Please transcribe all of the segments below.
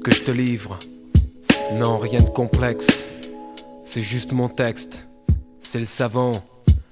que je te livre. Non, rien de complexe. C'est juste mon texte. C'est le savant.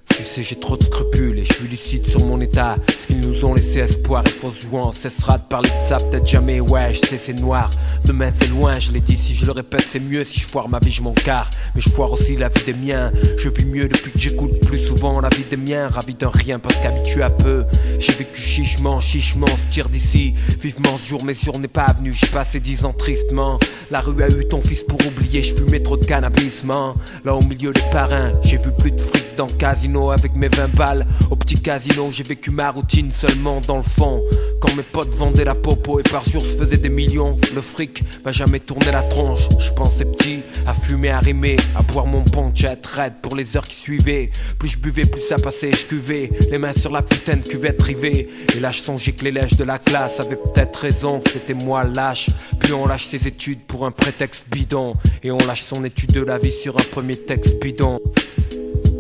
Tu sais, j'ai trop de scrupules et je suis lucide sur mon état. Ce qu'ils nous ont laissé espoir, il faut se jouer, on cessera de parler de ça, peut-être jamais, ouais, je sais c'est noir. Demain c'est loin, je l'ai dit, si je le répète c'est mieux. Si je foire ma vie je m'en carre, mais je foire aussi la vie des miens. Je vis mieux depuis que j'écoute plus souvent la vie des miens. Ravi d'un rien parce qu'habitué à peu. J'ai vécu chichement, se tire d'ici. Vivement ce jour, mes jours n'est pas venu. J'ai passé 10 ans tristement. La rue a eu ton fils pour oublier, je fumais trop de cannabisement. Là au milieu des parrains, j'ai vu plus de fric dans le casino avec mes 20 balles. Au petit casino, j'ai vécu ma routine seulement dans le fond. Quand mes potes vendaient la popo et par jour se faisaient des millions, le fric m'a jamais tourné la tronche. Je pensais petit, à fumer, à rimer, à boire mon punch, à être raide pour les heures qui suivaient. Plus je buvais, plus ça passait, je cuvais, les mains sur la putain de cuvette rivée. Et là je songeais que les lèches de la classe avaient peut-être raison, que c'était moi lâche. Puis on lâche ses études pour un prétexte bidon, et on lâche son étude de la vie sur un premier texte bidon.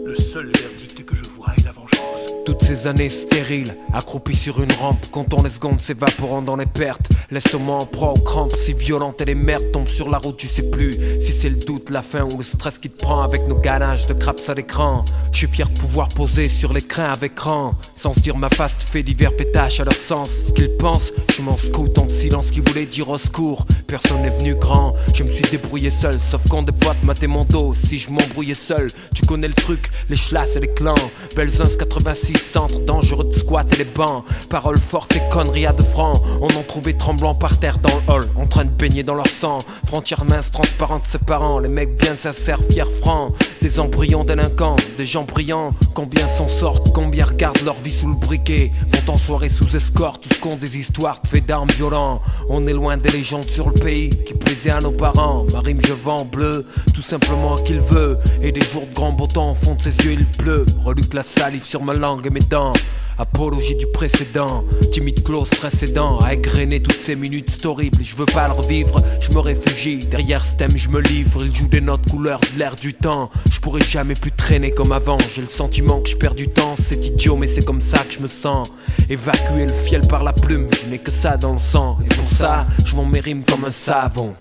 Le seul verdict que je vois est la vengeance. Toutes ces années stériles, accroupies sur une rampe, comptant les secondes s'évaporant dans les pertes. L'estomac en proie aux crampes, si violentes et les merdes tombent sur la route, tu sais plus si c'est le doute, la faim ou le stress qui te prend avec nos ganaches de craps à l'écran. Je suis fier de pouvoir poser sur l'écran avec rang, sans se dire ma face te fait divers pétaches à leur sens. Ce qu'ils pensent, je m'en scoute en silence qui voulait dire au secours. Personne n'est venu grand, je me suis débrouillé seul, sauf quand des boîtes mataient mon dos. Si je m'embrouillais seul, tu connais le truc, les chlasses et les clans. Belzins 86, centre dangereux de squat et les bancs. Paroles fortes et conneries à 2 francs. On en trouvait tremblant par terre dans le hall, en train de baigner dans leur sang. Frontières minces, transparentes séparant les mecs bien sincères, fiers, francs. Des embryons délinquants, des gens brillants. Combien s'en sortent, combien regardent leur vie sous le briquet. Vont en soirée sous escorte, tous qu'on des histoires de faits d'armes violents. On est loin des légendes sur le pays qui plaisaient à nos parents. Ma rime je vends bleu, tout simplement qu'il veut. Et des jours de grand beau temps, au fond de ses yeux il pleut. Reluque la salive sur ma langue et mes dents. Apologie du précédent, timide close précédent, à égrener toutes ces minutes c'est horrible. Je veux pas le revivre, je me réfugie. Derrière ce thème je me livre, il joue des notes couleurs de l'air du temps. Je pourrais jamais plus traîner comme avant, j'ai le sentiment que je perds du temps. C'est idiot mais c'est comme ça que je me sens. Évacuer le fiel par la plume, je n'ai que ça dans le sang. Et pour ça, je vends mes rimes comme un savon.